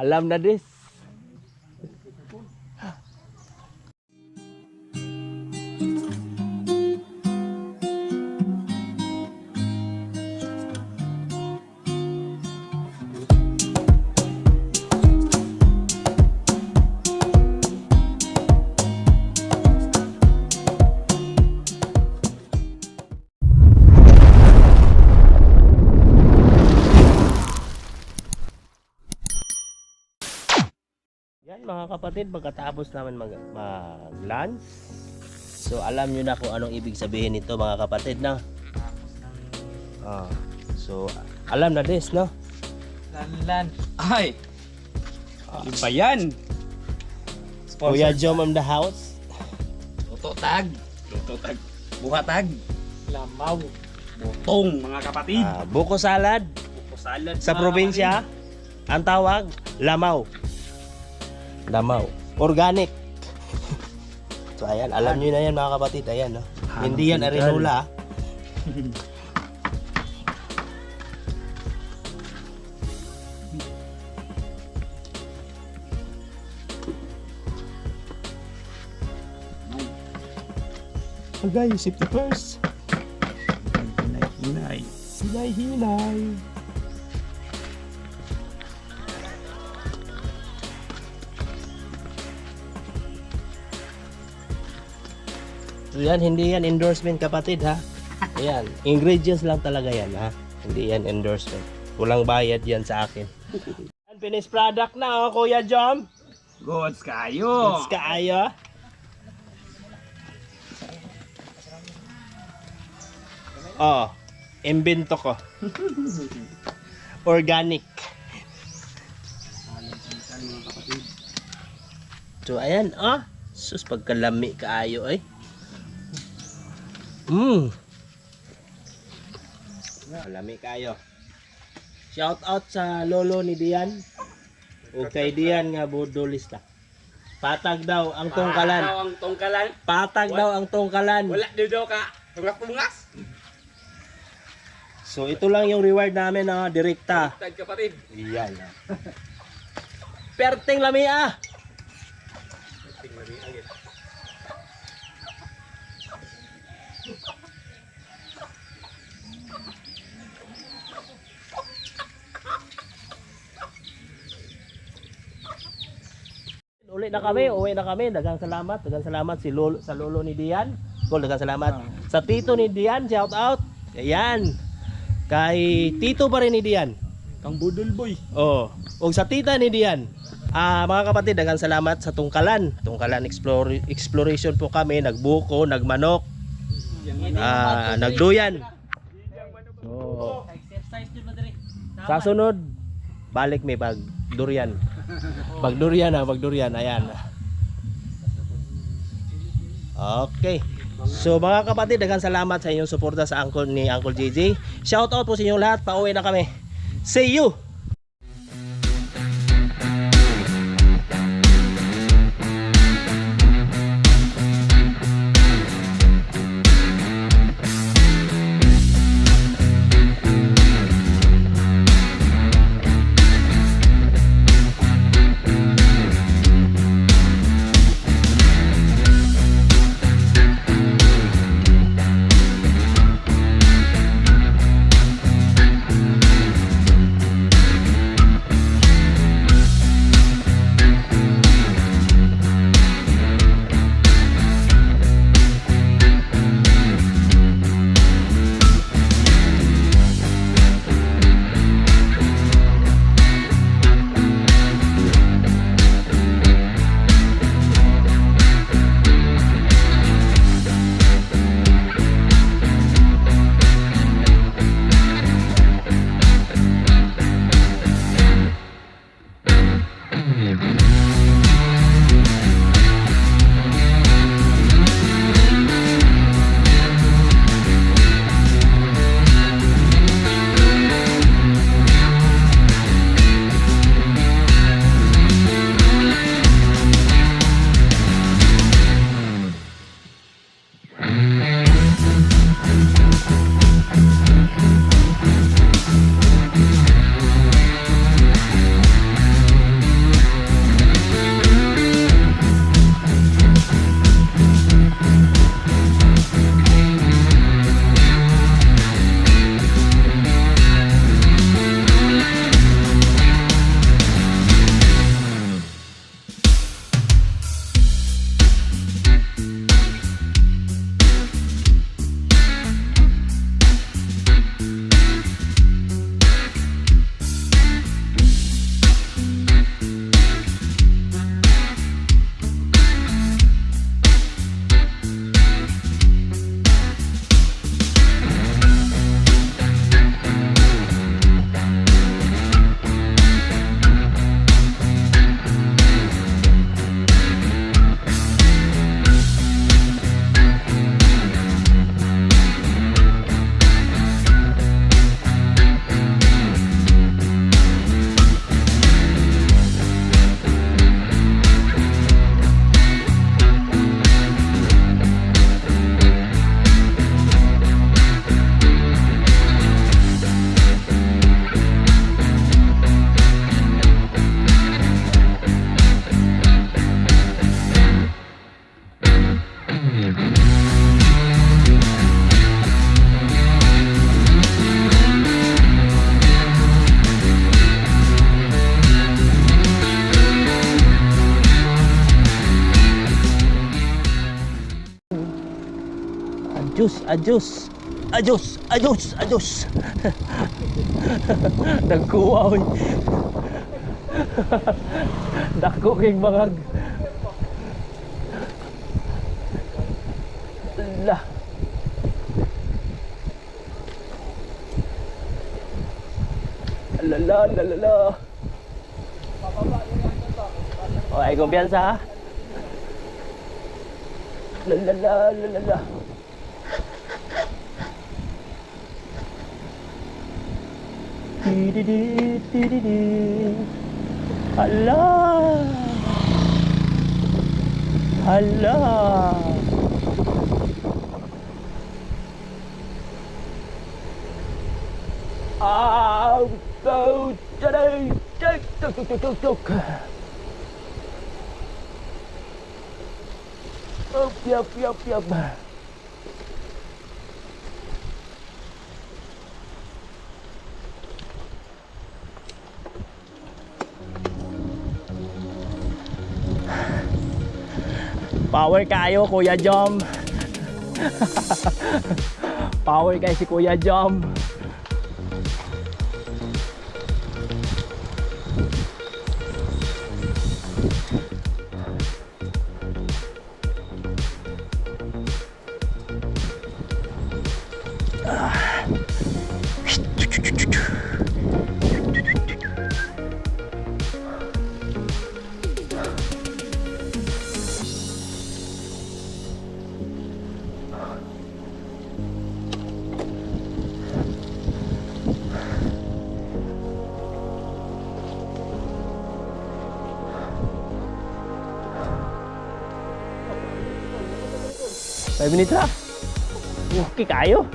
Alam na this. Yan mga kapatid, pagkatapos naman mag-lunch, so alam nyo na kung anong ibig sabihin nito mga kapatid, no? So alam na this, no? Lan. Ay! Iba yan! Kuya Jom on the house. Lutotag. Buhatag. Lamaw. Butong mga kapatid. Buko salad. Buko salad. Sa probinsya, ang tawag, lamaw. Lamaw. Organic. So ayan, alam nyo na yan mga kapatid. Ayan, no? Hindi yan arenola. Agay, safety first. Hinay. Hinay. So yan, hindi yan endorsement kapatid ha. Ayan, ingredients lang talaga yan ha. Hindi yan endorsement. Walang bayad yan sa akin. Finished product na oh, Kuya Jom. Goods kayo. Goods kayo. Oh, imbento ko. Organic. So ayan, sus pagkalami kaayo ay. Lami kayo. Shout out sa lolo ni Dian. O kay Dian nga budolista. Patag daw ang tungkalan. Patag daw ang tungkalan. Wala daw ka. Tungas-tungas. So ito lang yung reward namin na direkta. Tag kapatid. Iyan. Perting lamia. Uwi na kami. Daghang salamat sa lolo ni Dian. Daghang salamat sa tito ni Dian, shout out. Ayan. Kay tito pa rin ni Dian, Kang budol boy. oh, ug sa tita ni Dian. Mga kapatid, daghang salamat sa tungkalan exploration po kami, nagbuko, nagmanok, nagduyan. So, sa sunod balik may pagdurian. Pagdurian, ayan. Okay. So mga kapatid, daghang salamat sa inyong suporta sa Angkol ni Uncle JJ. Shout out po sa inyong lahat. Pauwi na kami. See you. Ajus. Nagkuha oy. Dako king bangag. Lah. La. Oh, ay kumpiyansa ha. La. Hala. Yup. Power kayo Kuya Jom. Power kayo si Kuya Jom. Five minutes na. Okay kayo.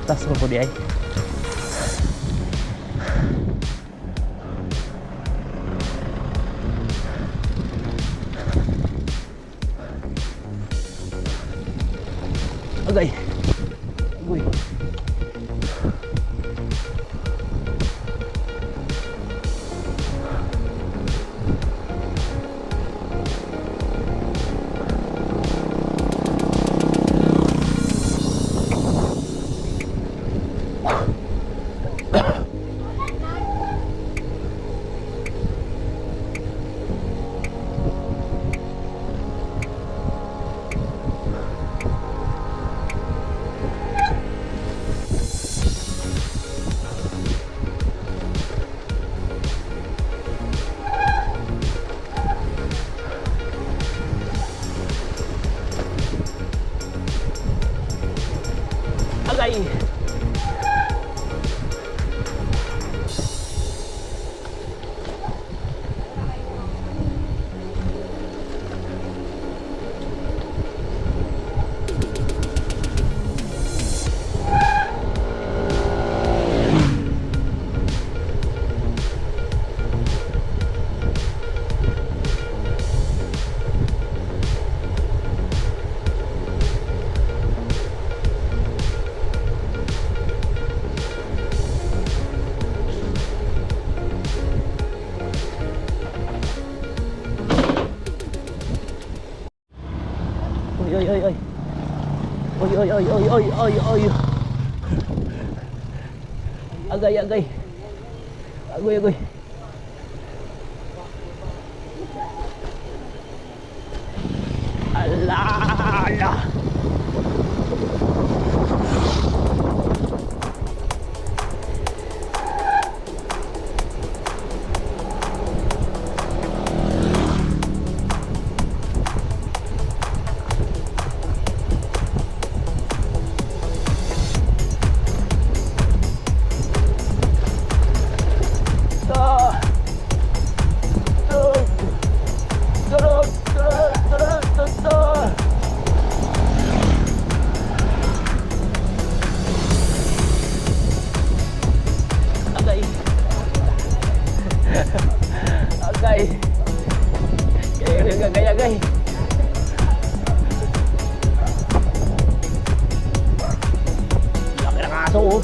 Tas mo po di ay. Agay. Uy. Agay. Oy. Agay. Agoy. Ala. Agay. Laki ng aso oh.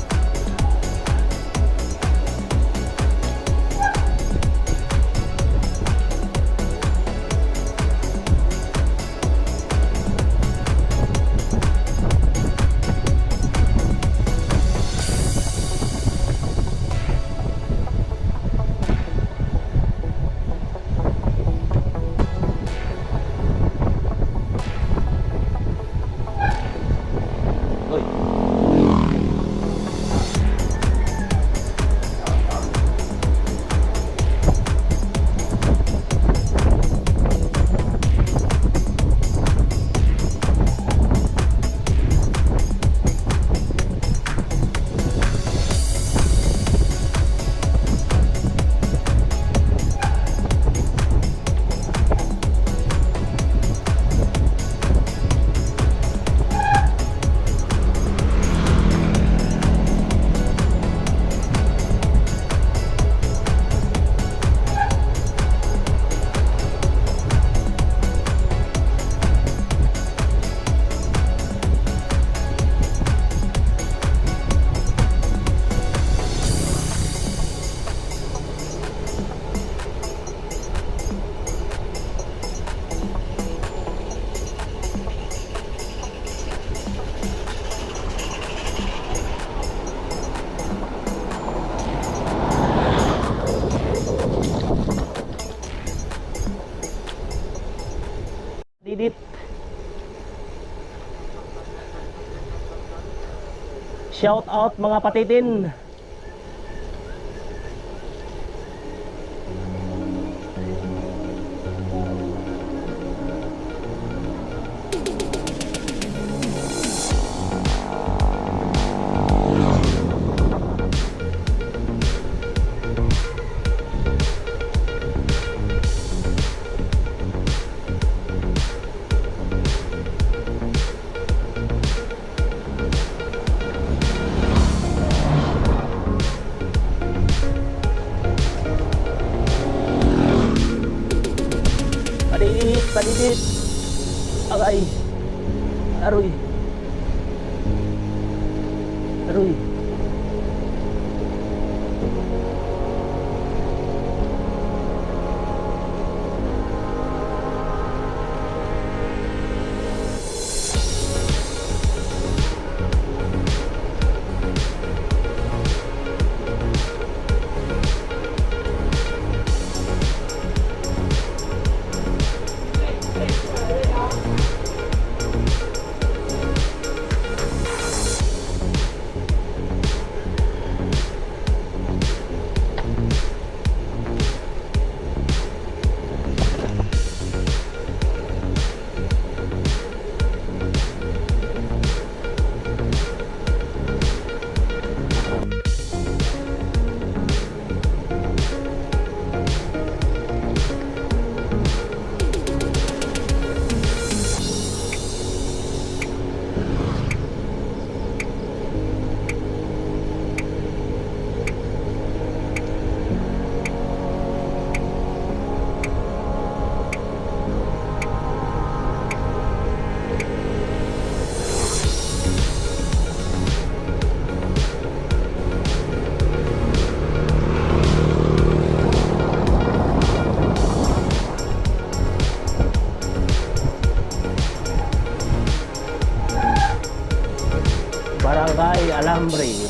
Edit. Shout out mga patitin. Padidit. Agay. Aroy. Aroy.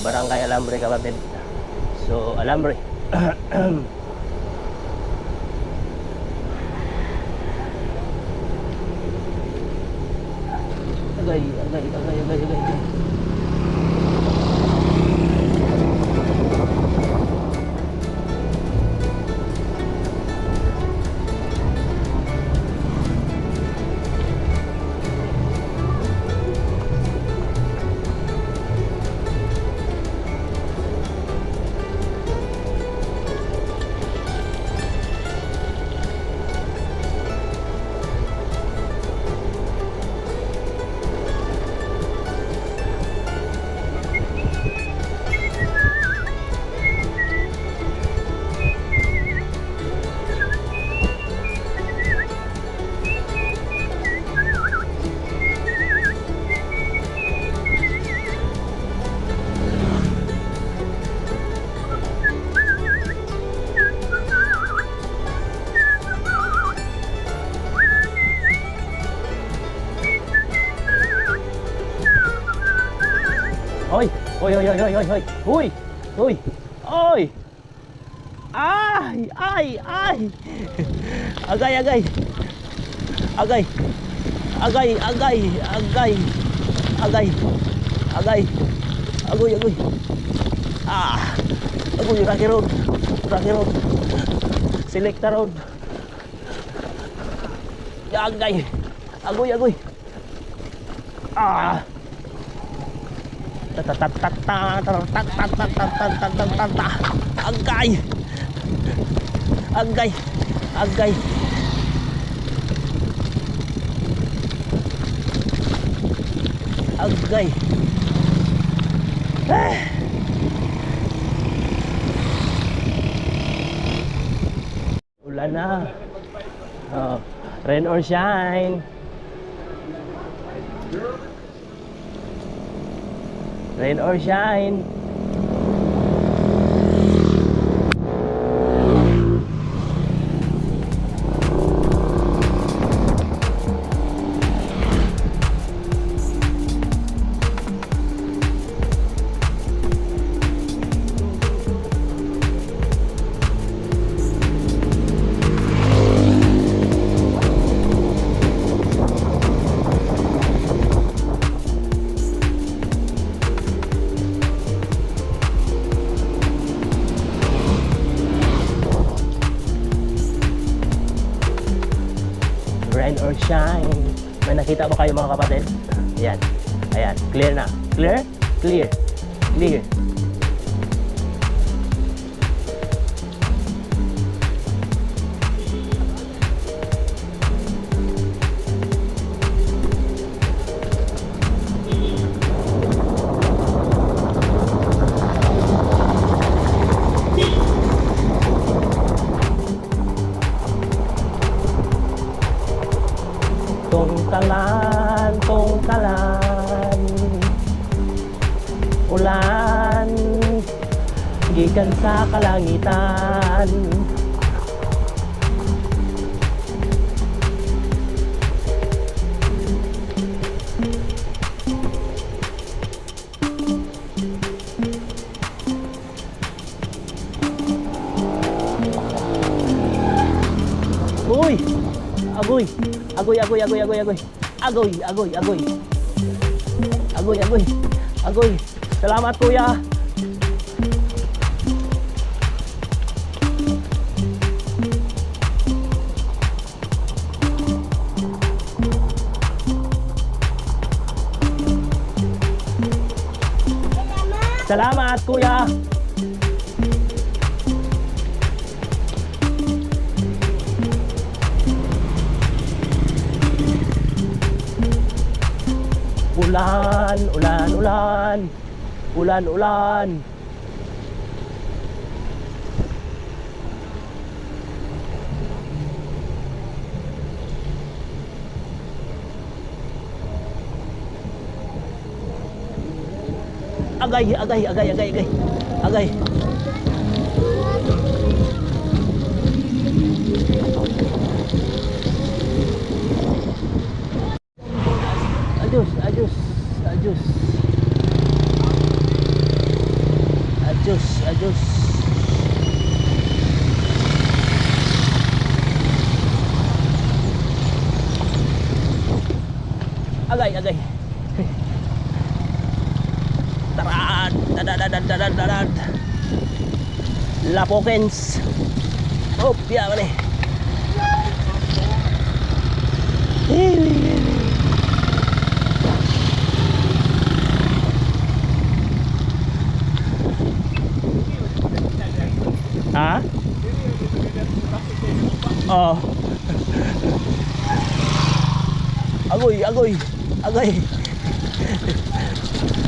Barangay Alambre kapatid. So Alambre. agay. Ôi, ôi, ôi, ôi, ôi, ôi, ôi, ui, ui, ôi, ai, ai, ai, agay, agay, agay, agay, agay, agay, agay, agay, agoy, agoy, agoy, Rocky Road, Selecta Road, agay, agoy, agoy, agay, agay, agay, agay, ulan na. Rain or shine, rain or shine. Rain or shine. May nakita ba kayo mga kapatid? Ayan. Ayan. Clear na. Clear? Clear. Clear. Tungkalan, tungkalan, ulan, gikan sa kalangitan. Uy! Agoy! Agoy, agoy, agoy, agoy, agoy. Agoy, agoy, agoy. Agoy, agoy. Agoy. Salamat kuya. Salamat kuya. Ulan, ulan, ulan. Ulan, ulan. Agay, agay, agay, agay, agay. Agay. Ajus, ajus, ajus. Ajus, ajus. Agay, agay. Tarad, dadad, dadad, dadad. Lapokens. Oh, biya mana? Ha? Oh. Agoy, agoy, agay.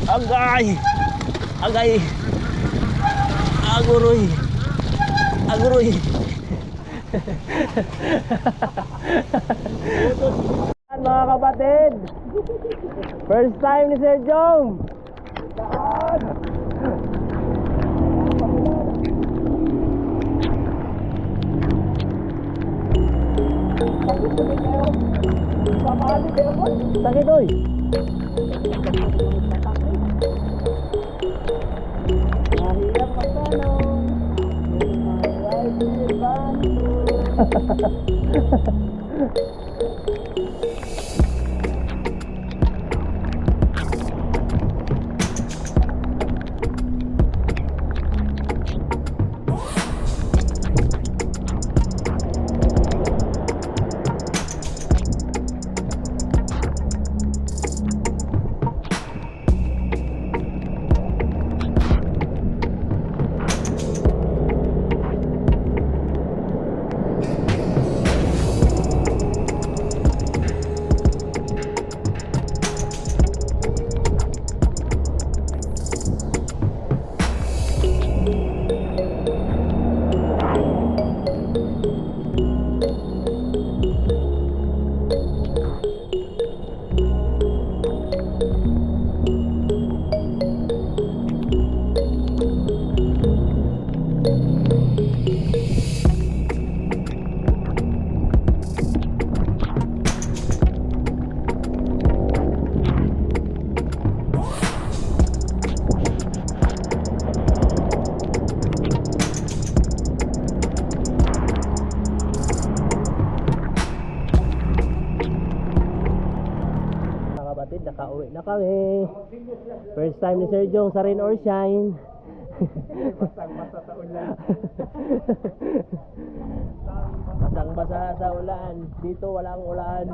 Agay. Agay. Aguroy. Aguroy. Mga kapatid, first time ni Sir Jong. Sakit oy. Nakauwi na kami. First time ni Sir Jong sa Rain or Shine. Basang-basa sa ulan. Basang-basa sa ulan. Dito walang ulan.